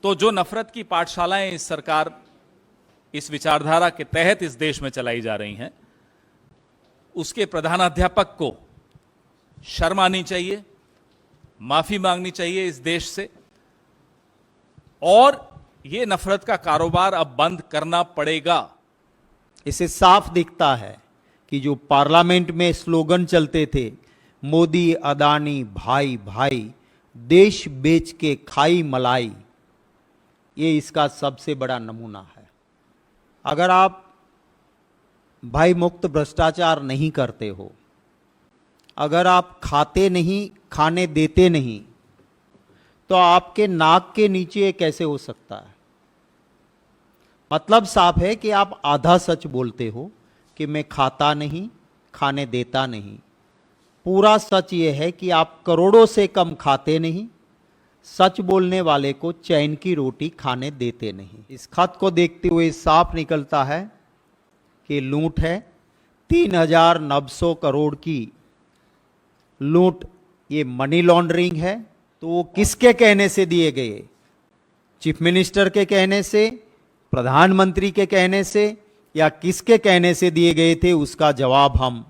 तो जो नफरत की पाठशालाएं इस सरकार, इस विचारधारा के तहत इस देश में चलाई जा रही हैं, उसके प्रधानाध्यापक को शर्म आनी चाहिए, माफी मांगनी चाहिए इस देश से, और यह नफरत का कारोबार अब बंद करना पड़ेगा। इससे साफ दिखता है कि जो पार्लियामेंट में स्लोगन चलते थे, मोदी अदानी भाई भाई, देश बेच के खाई मलाई, ये इसका सबसे बड़ा नमूना है। अगर आप भाई मुक्त भ्रष्टाचार नहीं करते हो, अगर आप खाते नहीं, खाने देते नहीं, तो आपके नाक के नीचे ये कैसे हो सकता है? मतलब साफ है कि आप आधा सच बोलते हो कि मैं खाता नहीं, खाने देता नहीं। पूरा सच ये है कि आप करोड़ों से कम खाते नहीं, सच बोलने वाले को चैन की रोटी खाने देते नहीं। इस खत को देखते हुए साफ निकलता है कि लूट है, 3,900 करोड़ की लूट, ये मनी लॉन्ड्रिंग है। तो वो किसके कहने से दिए गए? चीफ मिनिस्टर के कहने से, प्रधानमंत्री के कहने से, या किसके कहने से दिए गए थे? उसका जवाब हम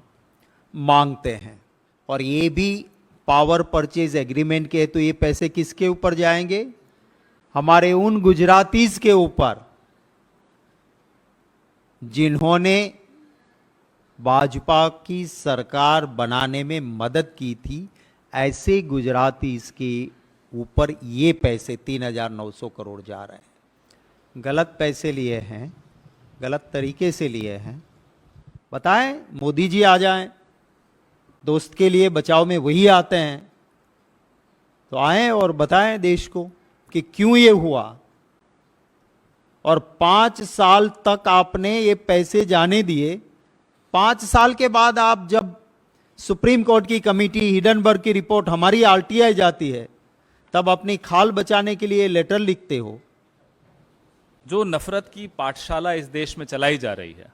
मांगते हैं। और ये भी पावर परचेज एग्रीमेंट के, तो ये पैसे किसके ऊपर जाएंगे? हमारे उन गुजरातीज के ऊपर जिन्होंने भाजपा की सरकार बनाने में मदद की थी। ऐसे गुजरातीज के ऊपर ये पैसे 3,900 करोड़ जा रहे हैं। गलत पैसे लिए हैं, गलत तरीके से लिए हैं। बताएं, मोदी जी आ जाएं, दोस्त के लिए बचाव में वही आते हैं, तो आएं और बताएं देश को कि क्यों ये हुआ। और 5 साल तक आपने ये पैसे जाने दिए। 5 साल के बाद आप जब सुप्रीम कोर्ट की कमेटी, हिडनबर्ग की रिपोर्ट, हमारी आरटीआई जाती है, तब अपनी खाल बचाने के लिए लेटर लिखते हो। जो नफरत की पाठशाला इस देश में चलाई जा रही है,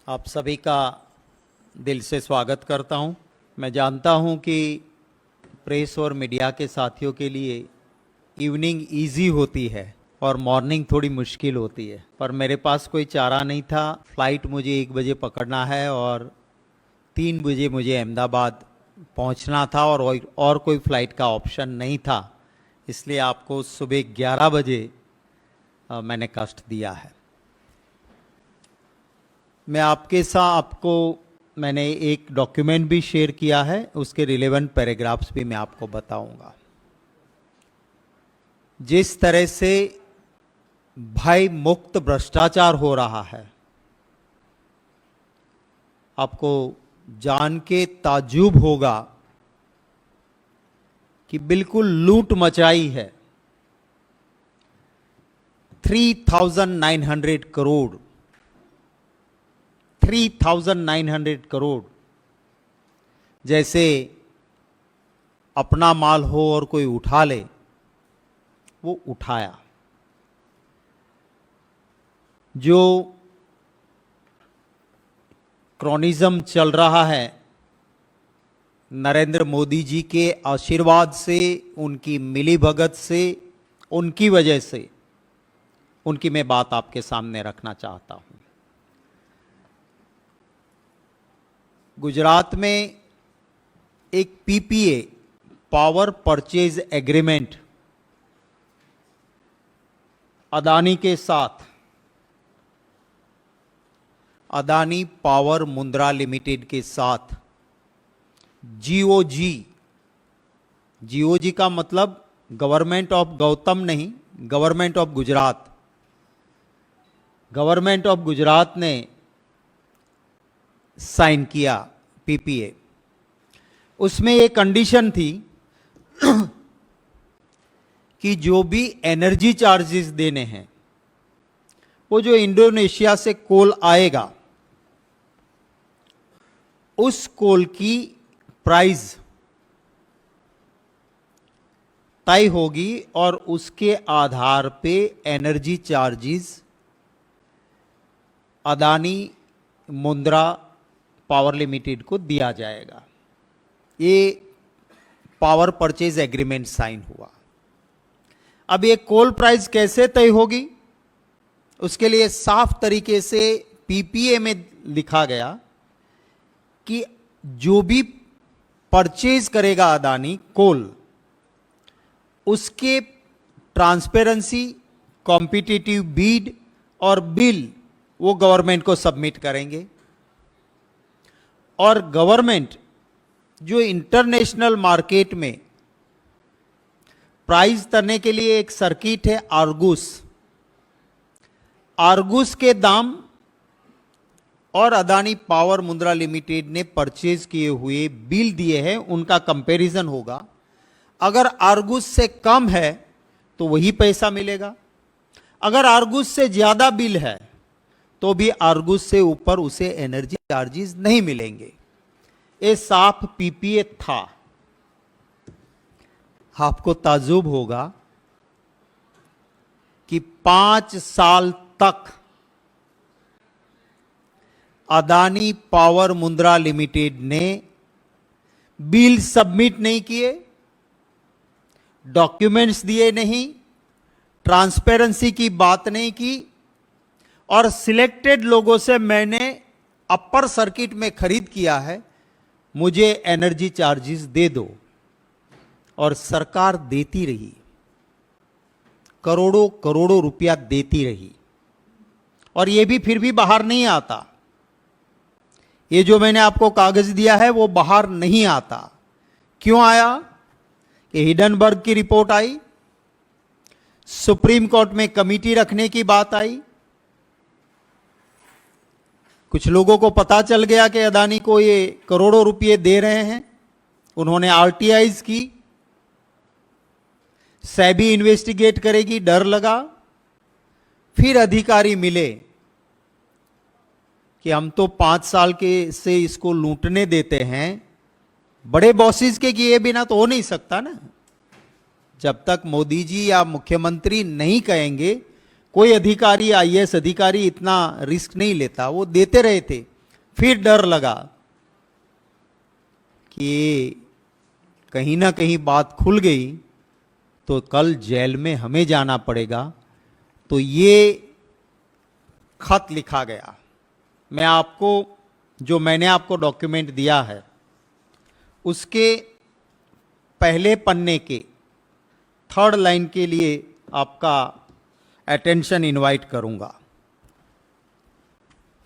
आप सभी का दिल से स्वागत करता हूं। मैं जानता हूं कि प्रेस और मीडिया के साथियों के लिए इवनिंग इजी होती है और मॉर्निंग थोड़ी मुश्किल होती है, पर मेरे पास कोई चारा नहीं था। फ्लाइट मुझे 1 बजे पकड़ना है और 3 बजे मुझे अहमदाबाद पहुंचना था, और कोई फ्लाइट का ऑप्शन नहीं था। इसलिए आपको सुबह 11 बजे मैंने कष्ट दिया है। मैं आपको मैंने एक डॉक्यूमेंट भी शेयर किया है, उसके रिलेवेंट पैराग्राफ्स भी मैं आपको बताऊंगा। जिस तरह से भय मुक्त भ्रष्टाचार हो रहा है, आपको जान के ताज्जुब होगा कि बिल्कुल लूट मचाई है। 3,900 करोड़, 3,900 करोड़। जैसे अपना माल हो और कोई उठा ले, वो उठाया। जो क्रॉनिज्म चल रहा है, नरेंद्र मोदी जी के आशीर्वाद से, उनकी मिलीभगत से, उनकी वजह से, उनकी मैं बात आपके सामने रखना चाहता हूं। गुजरात में एक PPA, power purchase agreement, Adani के साथ, अदानी पावर मुंद्रा लिमिटेड के साथ जीओजी, जीओजी का मतलब गवर्नमेंट ऑफ गौतम नहीं, government of Gujarat, government of Gujarat ने साइन किया पीपीए। उसमें एक कंडीशन थी कि जो भी एनर्जी चार्जेस देने हैं, वो जो इंडोनेशिया से कोल आएगा, उस कोल की प्राइस तय होगी और उसके आधार पे energy charges Adani Mundra power limited को दिया जाएगा। ये पावर परचेज एग्रीमेंट साइन हुआ। अब ये कोल प्राइस कैसे तय होगी, उसके लिए साफ तरीके से पीपीए में लिखा गया कि जो भी परचेज करेगा अदानी कोल, उसके ट्रांसपेरेंसी, कॉम्पिटिटिव बीड और बिल वो गवर्नमेंट को सबमिट करेंगे। और गवर्नमेंट जो इंटरनेशनल मार्केट में प्राइस करने के लिए एक सर्किट है आर्गुस, आर्गुस के दाम और अदानी पावर मुंद्रा लिमिटेड ने परचेज किए हुए बिल दिए हैं, उनका कंपैरिजन होगा। अगर आर्गुस से कम है तो वही पैसा मिलेगा, अगर आर्गुस से ज्यादा बिल है तो भी आर्गुस से ऊपर उसे एनर्जी चार्जेस नहीं मिलेंगे। ये साफ पीपीए था। आपको ताज्जुब होगा कि 5 साल तक अदानी पावर मुंद्रा लिमिटेड ने बिल सबमिट नहीं किए, डॉक्यूमेंट्स दिए नहीं, ट्रांसपेरेंसी की बात नहीं की, और सिलेक्टेड लोगों से मैंने अपर सर्किट में खरीद किया है, मुझे एनर्जी चार्जेस दे दो। और सरकार देती रही, करोड़ों करोड़ों रुपया देती रही, और यह भी फिर भी बाहर नहीं आता। ये जो मैंने आपको कागज दिया है वो बाहर नहीं आता। क्यों आया? ये हिडनबर्ग की रिपोर्ट आई, सुप्रीम कोर्ट में कमेटी रखने की बात आई, कुछ लोगों को पता चल गया कि अदानी को ये करोड़ों रुपए दे रहे हैं, उन्होंने आरटीआईज की, सेबी इन्वेस्टिगेट करेगी, डर लगा। फिर अधिकारी मिले कि हम तो 5 साल के से इसको लूटने देते हैं, बड़े बॉसेस के किए बिना तो हो नहीं सकता ना। जब तक मोदी जी या मुख्यमंत्री नहीं कहेंगे, कोई अधिकारी, आईएएस अधिकारी इतना रिस्क नहीं लेता, वो देते रहे थे। फिर डर लगा कि कहीं ना कहीं बात खुल गई तो कल जेल में हमें जाना पड़ेगा। तो ये खत लिखा गया। मैं आपको, जो मैंने आपको डॉक्यूमेंट दिया है, उसके पहले पन्ने के 3rd लाइन के लिए आपका अटेंशन इनवाइट करूंगा।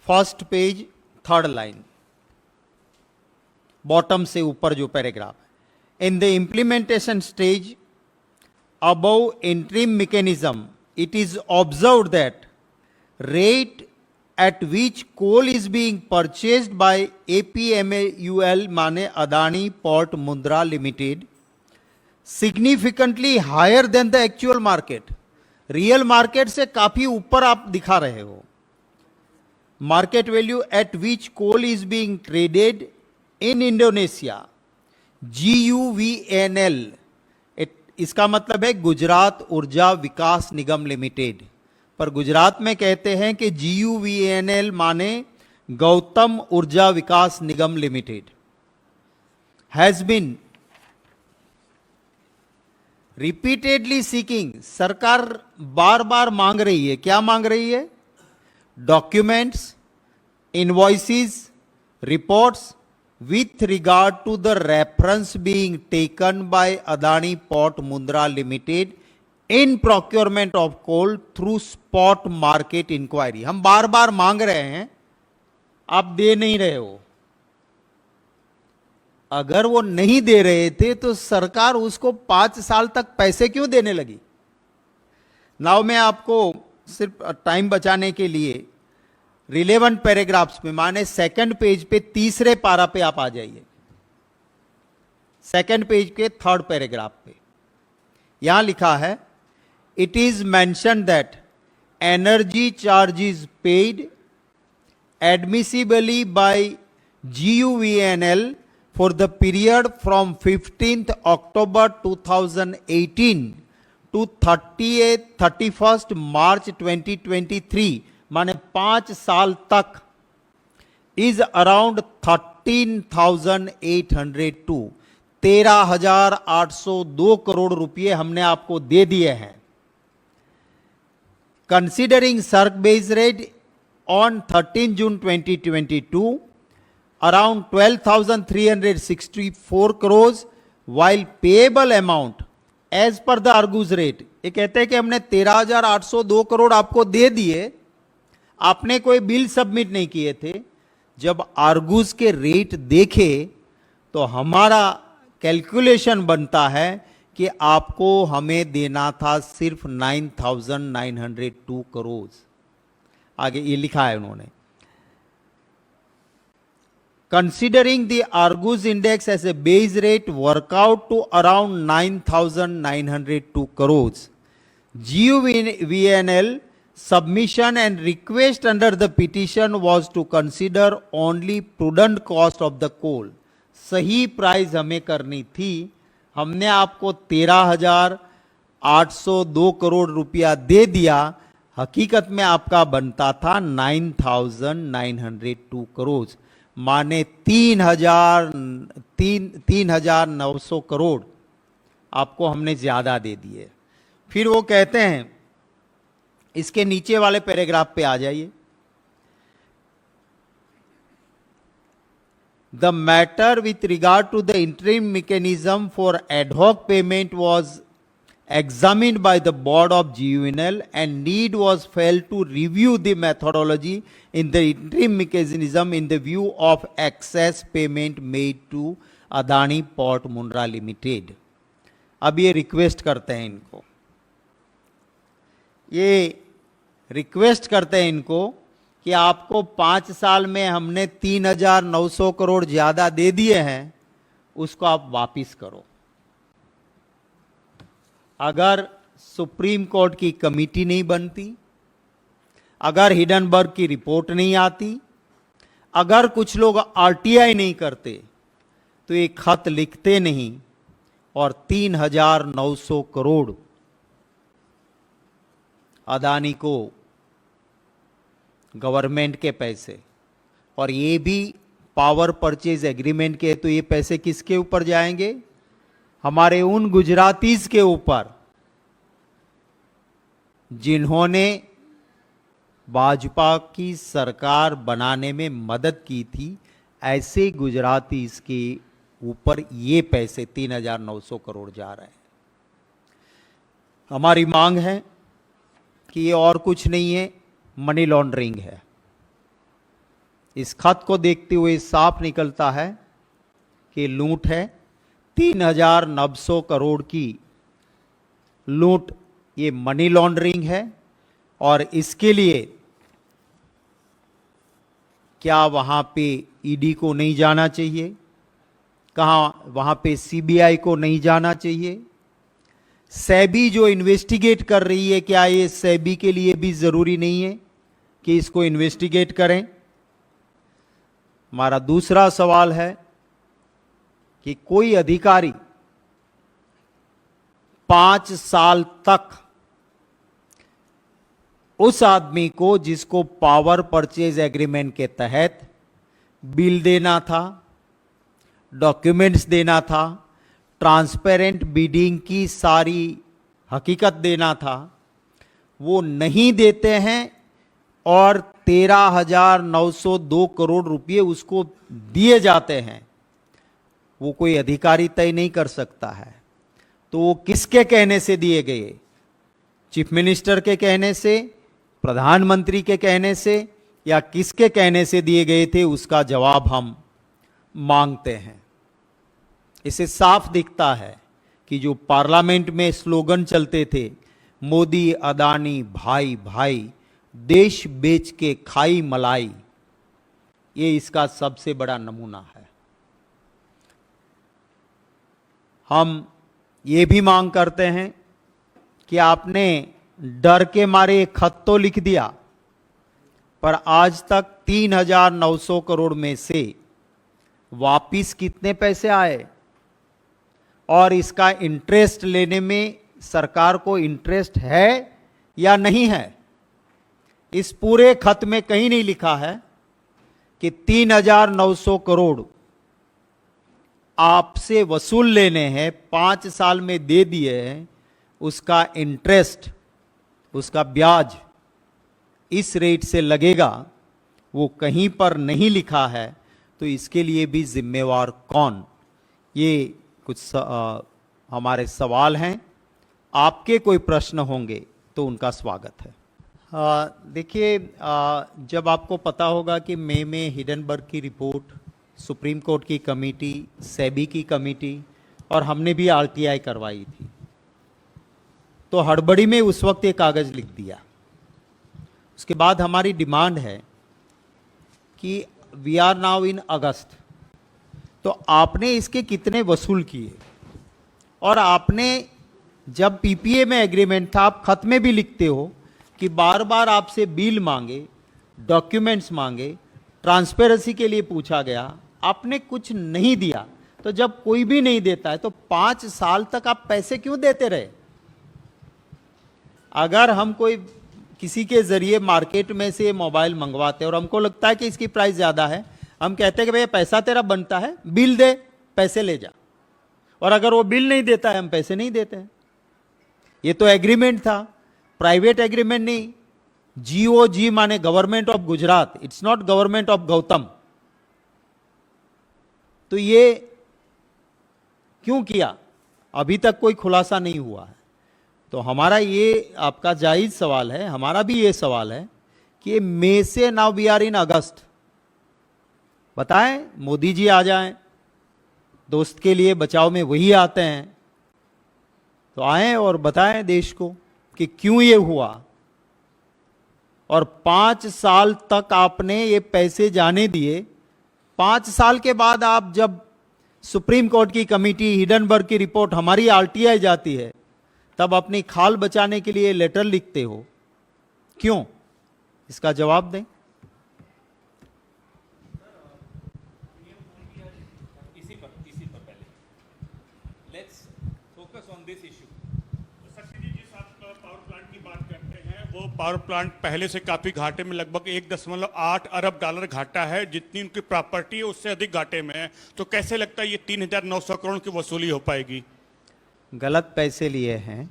1st page 3rd line, bottom से ऊपर जो पैराग्राफ है। In the implementation stage above interim mechanism, it is observed that rate at which coal is being purchased by APMUL माने Adani port Mundra limited significantly higher than the actual market, real market से काफी ऊपर आप दिखा रहे हो। Market value at which coal is being traded in Indonesia, GUVNL, इसका मतलब है गुजरात ऊर्जा विकास निगम लिमिटेड, पर गुजरात में कहते हैं कि GUVNL माने गौतम Urja Vikas Nigam limited, has been repeatedly seeking, सरकार बार बार मांग रही है। क्या मांग रही है? Documents, invoices, reports with regard to the reference being taken by Adani Port Mundra Limited in procurement of coal through spot market inquiry। हम बार बार मांग रहे हैं, आप दे नहीं रहे हो। अगर वो नहीं दे रहे थे तो सरकार उसको 5 साल तक पैसे क्यों देने लगी? नाउ मैं आपको सिर्फ टाइम बचाने के लिए रिलेवेंट पैराग्राफ्स में, माने 2nd पेज पे 3रे पारा पे आप आ जाइए, 2nd पेज के 3rd पैराग्राफ पे यहां लिखा है, it is mention that energy charges paid admissibly by GUVNL for the period from 15th October 2018 to 31st March 2023, माने 5 साल तक is around 13,802, 13,802 करोड़ रुपए हमने आपको दे दिए हैं. Considering surge base rate on 13 June 2022, around 12,364 crores, while payable amount as per the Argus rate, ये कहते हैं कि हमने 13,802 करोड़ आपको दे दिए, आपने कोई बिल सबमिट नहीं किए थे. जब आर्गूस के रेट देखे तो हमारा कैलकुलेशन बनता है कि आपको हमें देना था सिर्फ 9,902 करोड़. आगे ये लिखा है उन्होंने, considering the Argus index as a base rate work out to around 9,902 crore. GUVNL submission and request under the petition was to consider only prudent cost of the coal. सही प्राइस हमें करनी थी. हमने आपको 13,802 करोड़ रुपया दे दिया, हकीकत में आपका बनता था 9,902 करोड़, माने 3,900 करोड़ आपको हमने ज्यादा दे दिए. फिर वो कहते हैं, इसके नीचे वाले पैराग्राफ पे आ जाइए. The matter with regard to the interim mechanism for ad hoc payment was examined by the board of GUVNL and need was failed to review the methodology in the interim mechanism in the view of excess payment made to Adani port Mundra limited. अब ये request करते हैं इनको, ये request करते हैं इनको कि आपको 5 साल में हमने 3,900 करोड़ ज्यादा दे दिए हैं, उसको आप वापिस करो. अगर सुप्रीम कोर्ट की कमेटी नहीं बनती, अगर हिडनबर्ग की रिपोर्ट नहीं आती, अगर कुछ लोग RTI नहीं करते, तो ये खत लिखते नहीं और 3,900 करोड़ अदानी को गवर्नमेंट के पैसे, और ये भी पावर परचेज एग्रीमेंट के, तो ये पैसे किसके ऊपर जाएंगे? हमारे उन गुजरातीज के ऊपर जिन्होंने भाजपा की सरकार बनाने में मदद की थी. ऐसे गुजरातीज के ऊपर ये पैसे 3,900 करोड़ जा रहे हैं. हमारी मांग है कि ये और कुछ नहीं है, मनी लॉन्ड्रिंग है. इस खत को देखते हुए साफ निकलता है कि लूट है. 3,900 करोड़ की लूट, ये मनी लॉन्ड्रिंग है. और इसके लिए क्या वहां पे ईडी को नहीं जाना चाहिए? कहां वहां पे CBI को नहीं जाना चाहिए? सेबी जो इन्वेस्टिगेट कर रही है, क्या ये सेबी के लिए भी जरूरी नहीं है कि इसको इन्वेस्टिगेट करें? हमारा दूसरा सवाल है कि कोई अधिकारी 5 साल तक उस आदमी को जिसको पावर परचेज एग्रीमेंट के तहत बिल देना था, डॉक्यूमेंट्स देना था, ट्रांसपेरेंट बिडिंग की सारी हकीकत देना था, वो नहीं देते हैं और 13,902 करोड़ रुपए उसको दिए जाते हैं. वो कोई अधिकारी तय नहीं कर सकता है. तो वो किसके कहने से दिए गए? चीफ मिनिस्टर के कहने से, प्रधानमंत्री के कहने से, या किसके कहने से दिए गए थे? उसका जवाब हम मांगते हैं. इससे साफ दिखता है कि जो पार्लियामेंट में स्लोगन चलते थे, मोदी अदानी भाई भाई, देश बेच के खाई मलाई, ये इसका सबसे बड़ा नमूना है. हम ये भी मांग करते हैं कि आपने डर के मारे एक खत तो लिख दिया, पर आज तक 3,900 करोड़ में से वापिस कितने पैसे आए? और इसका इंटरेस्ट लेने में सरकार को इंटरेस्ट है या नहीं है? इस पूरे खत में कहीं नहीं लिखा है कि 3,900 करोड़ आपसे वसूल लेने हैं, 5 साल में दे दिए हैं, उसका इंटरेस्ट, उसका ब्याज इस रेट से लगेगा, वो कहीं पर नहीं लिखा है, तो इसके लिए भी जिम्मेवार कौन? ये कुछ हमारे सवाल हैं। आपके कोई प्रश्न होंगे तो उनका स्वागत है। देखिए, जब आपको पता होगा कि मई में हिडनबर्ग की रिपोर्ट, सुप्रीम कोर्ट की कमेटी, सेबी की कमेटी और हमने भी आरटीआई करवाई थी, तो हड़बड़ी में उस वक्त एक कागज लिख दिया। उसके बाद हमारी डिमांड है कि वी आर नाउ इन अगस्त, तो आपने इसके कितने वसूल किए? और आपने जब पीपीए में एग्रीमेंट था, आप खत में भी लिखते हो कि बार बार आपसे बिल मांगे, डॉक्यूमेंट्स मांगे, ट्रांसपेरेंसी के लिए पूछा गया, आपने कुछ नहीं दिया। तो जब कोई भी नहीं देता है तो 5 साल तक आप पैसे क्यों देते रहे? अगर हम कोई किसी के जरिए मार्केट में से मोबाइल मंगवाते हैं और हमको लगता है कि इसकी प्राइस ज्यादा है, हम कहते हैं कि भैया पैसा तेरा बनता है, बिल दे, पैसे ले जा। और अगर वो बिल नहीं देता है, हम पैसे नहीं देते हैं। ये तो एग्रीमेंट था, प्राइवेट एग्रीमेंट नहीं। GOG माने government of Gujarat, it's not government of Gautam. तो ये क्यों किया? अभी तक कोई खुलासा नहीं हुआ है। तो हमारा ये आपका जायज सवाल है, हमारा भी ये सवाल है कि मई से नाउ वी आर इन अगस्त, बताएं, मोदी जी आ जाएं, दोस्त के लिए बचाव में वही आते हैं, तो आए और बताएं देश को कि क्यों ये हुआ। और 5 साल तक आपने ये पैसे जाने दिए। 5 साल के बाद आप जब सुप्रीम कोर्ट की कमेटी, हिडनबर्ग की रिपोर्ट, हमारी आरटीआई जाती है, तब अपनी खाल बचाने के लिए लेटर लिखते हो, क्यों? इसका जवाब दें। इसी पर पहले let's focus on this issue. शक्ति जी, जिस आप पावर प्लांट की बात करते हैं, वो पावर प्लांट पहले से काफी घाटे में, लगभग 1.8 अरब डॉलर घाटा है। जितनी उनकी प्रॉपर्टी है उससे अधिक घाटे में है। तो कैसे लगता है ये 3,900 करोड़ की वसूली हो पाएगी? गलत पैसे लिए हैं,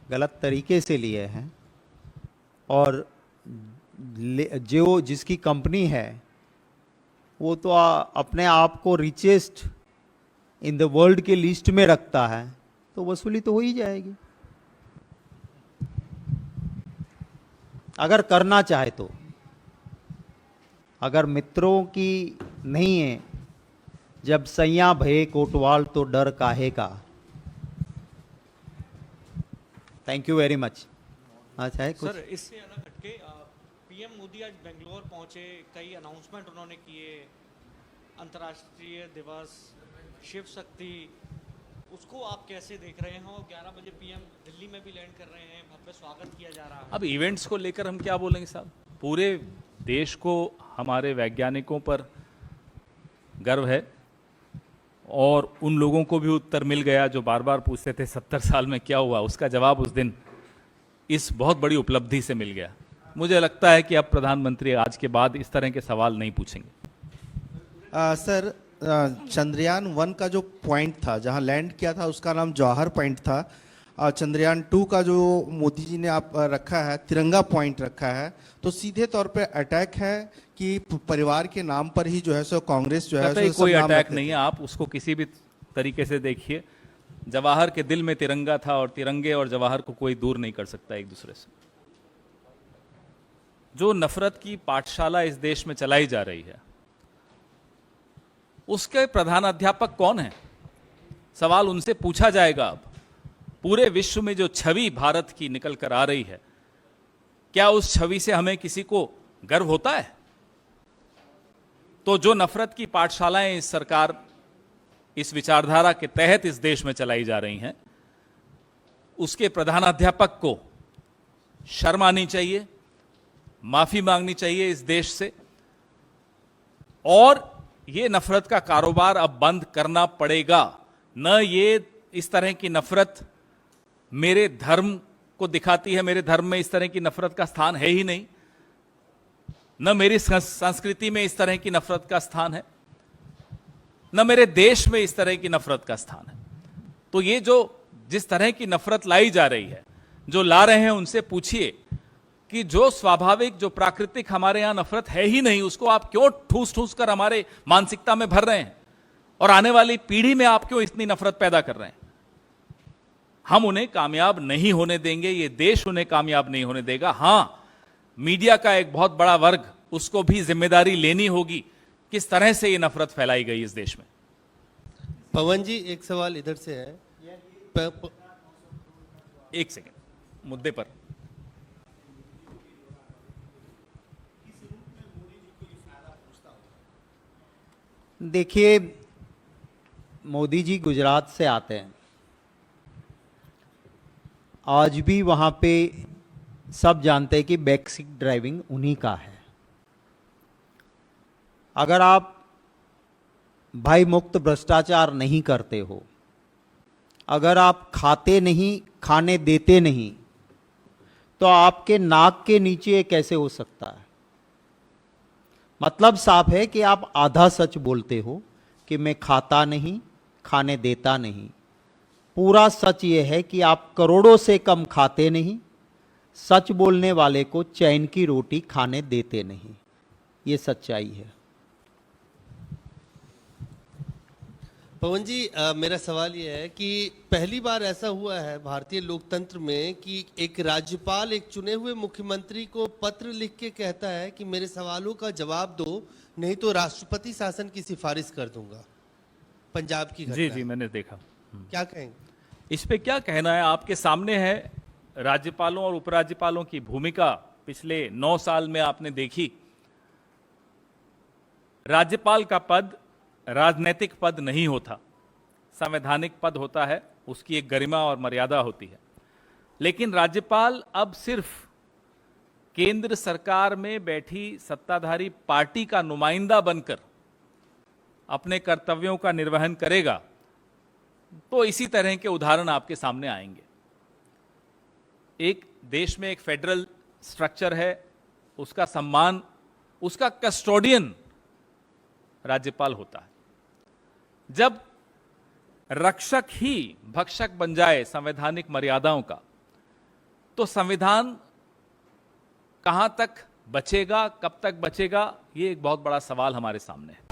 गलत तरीके से लिए हैं, और जो जिसकी कंपनी है वो तो अपने आप को रिचेस्ट इन द वर्ल्ड के लिस्ट में रखता है, तो वसूली तो हो ही जाएगी अगर करना चाहे तो। अगर मित्रों की नहीं है, जब सैया भये कोटवाल तो डर काहे का। Thank you very much. अच्छा है कुछ? सर, इससे अलग हटके पीएम मोदी आज बेंगलोर पहुंचे, कई अनाउंसमेंट उन्होंने किए, अंतर्राष्ट्रीय दिवस, शिव शक्ति, उसको आप कैसे देख रहे हैं? और 11 बजे पीएम दिल्ली में भी लैंड कर रहे हैं, भव्य स्वागत किया जा रहा है। अब इवेंट्स को लेकर हम क्या बोलेंगे साहब? पूरे देश को हमारे वैज्ञानिकों पर गर्व है, और उन लोगों को भी उत्तर मिल गया जो बार बार पूछते थे 70 साल में क्या हुआ, उसका जवाब उस दिन इस बहुत बड़ी उपलब्धि से मिल गया। मुझे लगता है कि अब प्रधानमंत्री आज के बाद इस तरह के सवाल नहीं पूछेंगे। सर, चंद्रयान 1 का जो पॉइंट था, जहां लैंड किया था, उसका नाम जौहर पॉइंट था। चंद्रयान 2 का जो मोदी जी ने आप रखा है, तिरंगा पॉइंट रखा है, तो सीधे तौर पे अटैक है कि परिवार के नाम पर ही जो है सो कांग्रेस जो है सो कोई सब नाम अटैक रखते नहीं है। आप उसको किसी भी तरीके से देखिए, जवाहर के दिल में तिरंगा था, और तिरंगे और जवाहर को कोई दूर नहीं कर सकता एक दूसरे से। जो नफरत की पाठशाला इस देश में चलाई जा रही है, उसके प्रधान अध्यापक कौन है? सवाल उनसे पूछा जाएगा। अब पूरे विश्व में जो छवि भारत की निकल कर आ रही है, क्या उस छवि से हमें किसी को गर्व होता है? तो जो नफरत की पाठशालाएं इस सरकार, इस विचारधारा के तहत इस देश में चलाई जा रही हैं, उसके प्रधानाध्यापक को शर्म आनी चाहिए, माफी मांगनी चाहिए इस देश से, और ये नफरत का कारोबार अब बंद करना पड़ेगा। न ये इस तरह की नफरत मेरे धर्म को दिखाती है, मेरे धर्म में इस तरह की नफरत का स्थान है ही नहीं। न मेरी संस्कृति में इस तरह की नफरत का स्थान है, न मेरे देश में इस तरह की नफरत का स्थान है। तो ये जो जिस तरह की नफरत लाई जा रही है, जो ला रहे हैं उनसे पूछिए कि जो स्वाभाविक, जो प्राकृतिक हमारे यहां नफरत है ही नहीं, उसको आप क्यों ठूस ठूस कर हमारे मानसिकता में भर रहे हैं, और आने वाली पीढ़ी में आप क्यों इतनी नफरत पैदा कर रहे हैं। हम उन्हें कामयाब नहीं होने देंगे, ये देश उन्हें कामयाब नहीं होने देगा। हां, मीडिया का एक बहुत बड़ा वर्ग, उसको भी जिम्मेदारी लेनी होगी किस तरह से ये नफरत फैलाई गई इस देश में। पवन जी, एक सवाल इधर से है। एक सेकेंड, मुद्दे पर। देखिए, मोदी जी गुजरात से आते हैं, आज भी वहां पे सब जानते हैं कि बैकसीट ड्राइविंग उन्हीं का है। अगर आप भय मुक्त भ्रष्टाचार नहीं करते हो, अगर आप खाते नहीं, खाने देते नहीं, तो आपके नाक के नीचे ये कैसे हो सकता है। मतलब साफ है कि आप आधा सच बोलते हो कि मैं खाता नहीं, खाने देता नहीं। पूरा सच ये है कि आप करोड़ों से कम खाते नहीं, सच बोलने वाले को चैन की रोटी खाने देते नहीं। ये सच्चाई है। पवन जी, मेरा सवाल यह है कि पहली बार ऐसा हुआ है भारतीय लोकतंत्र में कि एक राज्यपाल एक चुने हुए मुख्यमंत्री को पत्र लिख के कहता है कि मेरे सवालों का जवाब दो, नहीं तो राष्ट्रपति शासन की सिफारिश कर दूंगा। पंजाब की घटना जी है। जी, मैंने देखा। क्या कहेंगे इस पे क्या कहना है, आपके सामने है। राज्यपालों और उपराज्यपालों की भूमिका पिछले 9 साल में आपने देखी। राज्यपाल का पद राजनीतिक पद नहीं होता, संवैधानिक पद होता है, उसकी एक गरिमा और मर्यादा होती है। लेकिन राज्यपाल अब सिर्फ केंद्र सरकार में बैठी सत्ताधारी पार्टी का नुमाइंदा बनकर अपने कर्तव्यों का निर्वहन करेगा। तो इसी तरह के उदाहरण आपके सामने आएंगे। एक देश में एक फेडरल स्ट्रक्चर है, उसका सम्मान, उसका कस्टोडियन राज्यपाल होता है। जब रक्षक ही भक्षक बन जाए संवैधानिक मर्यादाओं का, तो संविधान कहां तक बचेगा, कब तक बचेगा, ये एक बहुत बड़ा सवाल हमारे सामने है।